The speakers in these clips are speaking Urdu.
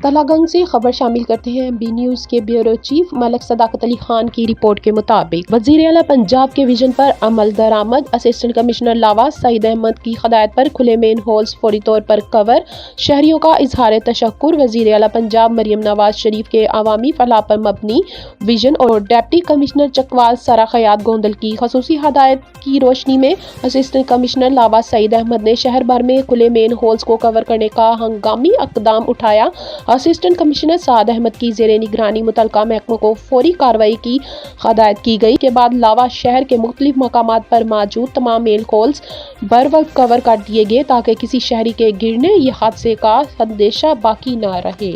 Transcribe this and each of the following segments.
تلہ گنج سے خبر شامل کرتے ہیں۔ بی نیوز کے بیورو چیف ملک صداقت علی خان کی رپورٹ کے مطابق وزیر اعلیٰ پنجاب کے ویژن پر عمل درآمد۔ اسسٹنٹ کمشنر لاوا سعید احمد کی ہدایت پر کھلے مین ہولز فوری طور پر کور۔ شہریوں کا اظہار تشکر۔ وزیر اعلیٰ پنجاب مریم نواز شریف کے عوامی فلاح پر مبنی ویژن اور ڈپٹی کمشنر چکوال سرا خیات گوندل کی خصوصی ہدایت کی روشنی میں اسسٹنٹ کمشنر لاوا سعید احمد نے شہر بھر میں کھلے مین ہولز کو کور کرنے کا ہنگامی اقدام اٹھایا۔ اسسٹنٹ کمشنر سعد احمد کی زیر نگرانی متعلقہ محکموں کو فوری کارروائی کی ہدایت کی گئی کے بعد لاوا شہر کے مختلف مقامات پر موجود تمام مین ہولز بروقت کور کر دیے گئے تاکہ کسی شہری کے گرنے یا حادثے کا اندیشہ باقی نہ رہے۔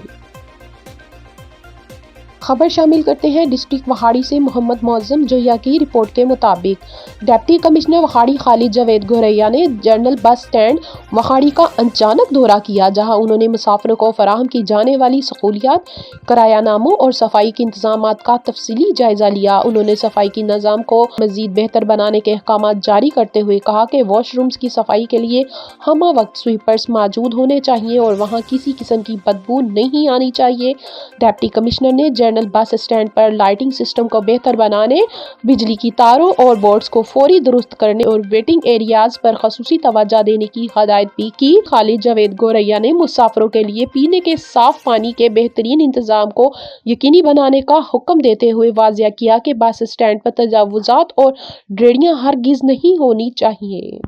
خبر شامل کرتے ہیں ڈسٹرکٹ وہاڑی سے محمد معظم جویا کی رپورٹ کے مطابق ڈپٹی کمشنر وہاڑی خالد جاوید گوریا نے جنرل بس اسٹینڈ وہاڑی کا اچانک دورہ کیا، جہاں انہوں نے مسافروں کو فراہم کی جانے والی سہولیات، کرایہ ناموں اور صفائی کے انتظامات کا تفصیلی جائزہ لیا۔ انہوں نے صفائی کے نظام کو مزید بہتر بنانے کے احکامات جاری کرتے ہوئے کہا کہ واش رومز کی صفائی کے لیے ہمہ وقت سویپرز موجود ہونے چاہیے اور وہاں کسی قسم کی بدبو نہیں آنی چاہیے۔ ڈپٹی کمشنر نے جنرل بس اسٹینڈ پر لائٹنگ سسٹم کو بہتر بنانے، بجلی کی تاروں اور بورڈز کو فوری درست کرنے اور ویٹنگ ایریاز پر خصوصی توجہ دینے کی ہدایت بھی کی۔ خالد جاوید گوریا نے مسافروں کے لیے پینے کے صاف پانی کے بہترین انتظام کو یقینی بنانے کا حکم دیتے ہوئے واضح کیا کہ بس اسٹینڈ پر تجاوزات اور ڈریڑیاں ہرگز نہیں ہونی چاہیے۔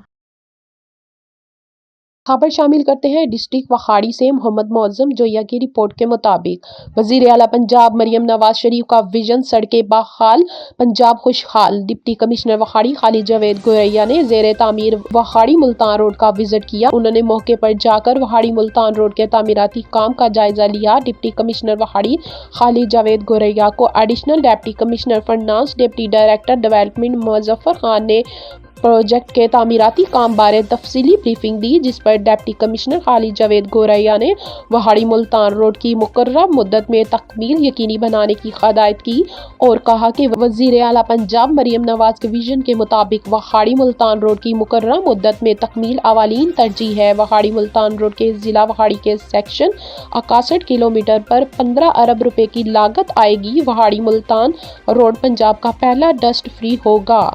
خبر شامل کرتے ہیں ڈسٹرکٹ وہاڑی سے محمد معظم جویا کی رپورٹ کے مطابق وزیر اعلیٰ پنجاب مریم نواز شریف کا ویژن سڑکیں بحال، پنجاب خوشحال۔ ڈپٹی کمشنر وہاڑی خالد جاوید گوریا نے زیر تعمیر وہاڑی ملتان روڈ کا وزٹ کیا۔ انہوں نے موقع پر جا کر وہاڑی ملتان روڈ کے تعمیراتی کام کا جائزہ لیا۔ ڈپٹی کمشنر وہاڑی خالد جاوید گوریا کو additional deputy commissioner finance deputy director development Muzaffar Khan نے پروجیکٹ کے تعمیراتی کام بارے تفصیلی بریفنگ دی، جس پر ڈپٹی کمشنر خالد جاوید گوریا نے وہاڑی ملتان روڈ کی مقررہ مدت میں تکمیل یقینی بنانے کی ہدایت کی اور کہا کہ وزیر اعلیٰ پنجاب مریم نواز کے ویژن کے مطابق وہاڑی ملتان روڈ کی مقررہ مدت میں تکمیل اولین ترجیح ہے۔ وہاڑی ملتان روڈ کے ضلع وہاڑی کے سیکشن 61 کلومیٹر پر 15 ارب روپے کی لاگت آئے گی۔ وہاڑی ملتان روڈ پنجاب کا پہلا ڈسٹ فری ہوگا۔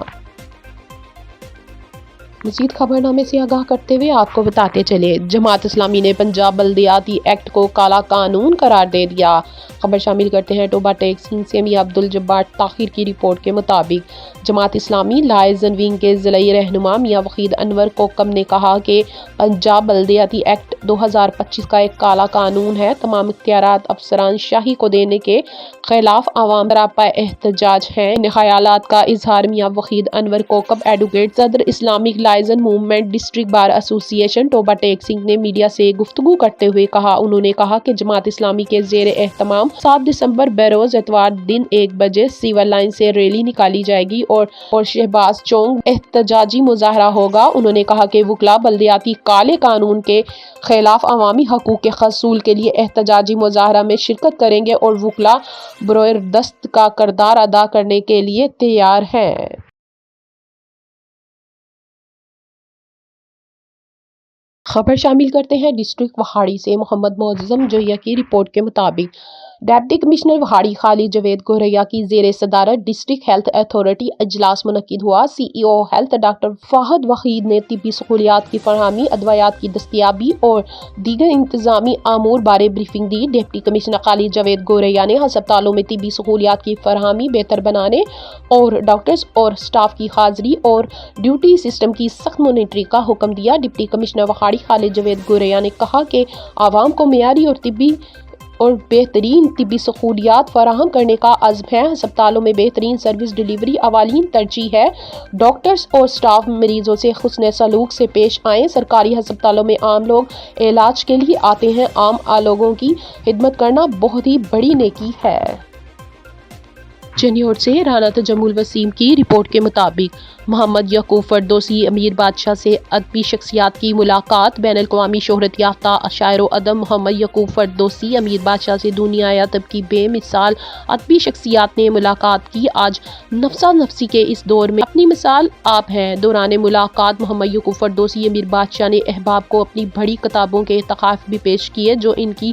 مزید خبر نامے سے آگاہ کرتے ہوئے آپ کو بتاتے چلے، جماعت اسلامی نے پنجاب بلدیاتی ایکٹ کو کالا قانون قرار دے دیا۔ خبر شامل کرتے ہیں ٹوبہ ٹیکسنگ سے میاں عبدالجبار طاہر کی رپورٹ کے مطابق جماعت اسلامی لائزن ونگ کے ضلعی رہنما میاں وحید انور کوکم نے کہا کہ پنجاب بلدیاتی ایکٹ 2025 کا ایک کالا قانون ہے۔ تمام اختیارات افسران شاہی کو دینے کے خلاف عوام سراپا احتجاج ہیں۔ ان خیالات کا اظہار میاں وحید انور کوکم ایڈوکیٹ صدر Islamic liaison movement district bar ایسوسی ایشن ٹوبہ ٹیکسنگ نے میڈیا سے گفتگو کرتے ہوئے کہا۔ انہوں نے کہا کہ جماعت اسلامی کے زیر اہتمام 7 دسمبر بروز اتوار دن 1 بجے سیول لائن سے ریلی نکالی جائے گی اور شہباز چوک احتجاجی مظاہرہ ہوگا۔ انہوں نے کہا کہ وکلاء بلدیاتی کالے قانون کے خلاف عوامی حقوق کے حصول کے لیے احتجاجی مظاہرہ میں شرکت کریں گے اور وکلاء بروئے دست کا کردار ادا کرنے کے لیے تیار ہیں۔ خبر شامل کرتے ہیں ڈسٹرکٹ وہاڑی سے محمد معظم جویا کی رپورٹ کے مطابق ڈپٹی کمشنر وہاڑی خالد جاوید گوریا کی زیر صدارت ڈسٹرکٹ ہیلتھ اتھارٹی اجلاس منعقد ہوا۔ C E O health doctor Fahad Waheed نے طبی سہولیات کی فراہمی، ادویات کی دستیابی اور دیگر انتظامی امور بارے بریفنگ دی۔ ڈپٹی کمشنر خالد جاوید گوریا نے ہسپتالوں میں طبی سہولیات کی فراہمی بہتر بنانے اور ڈاکٹرز اور اسٹاف کی حاضری اور ڈیوٹی سسٹم کی سخت مانیٹرنگ کا حکم دیا۔ ڈپٹی کمشنر وہاڑی خالد جاوید گوریا نے کہا کہ عوام کو معیاری اور بہترین طبی سہولیات فراہم کرنے کا عزم ہے۔ ہسپتالوں میں بہترین سروس ڈلیوری اولین ترجیح ہے۔ ڈاکٹرز اور اسٹاف مریضوں سے حسن سلوک سے پیش آئیں۔ سرکاری ہسپتالوں میں عام لوگ علاج کے لیے آتے ہیں۔ عام لوگوں کی خدمت کرنا بہت ہی بڑی نیکی ہے۔ چنیوٹ سے رانا تجمل وسیم کی رپورٹ کے مطابق محمد یعقوب فردوسی امیر بادشاہ سے ادبی شخصیات کی ملاقات۔ بین الاقوامی شہرت یافتہ شاعر و ادیب محمد یعقوب فردوسی امیر بادشاہ سے دنیائے ادب کی بے مثال ادبی شخصیات نے ملاقات کی۔ آج نفسا نفسی کے اس دور میں اپنی مثال آپ ہیں۔ دوران ملاقات محمد یعقوب فردوسی امیر بادشاہ نے احباب کو اپنی بڑی کتابوں کے تحائف بھی پیش کیے جو ان کی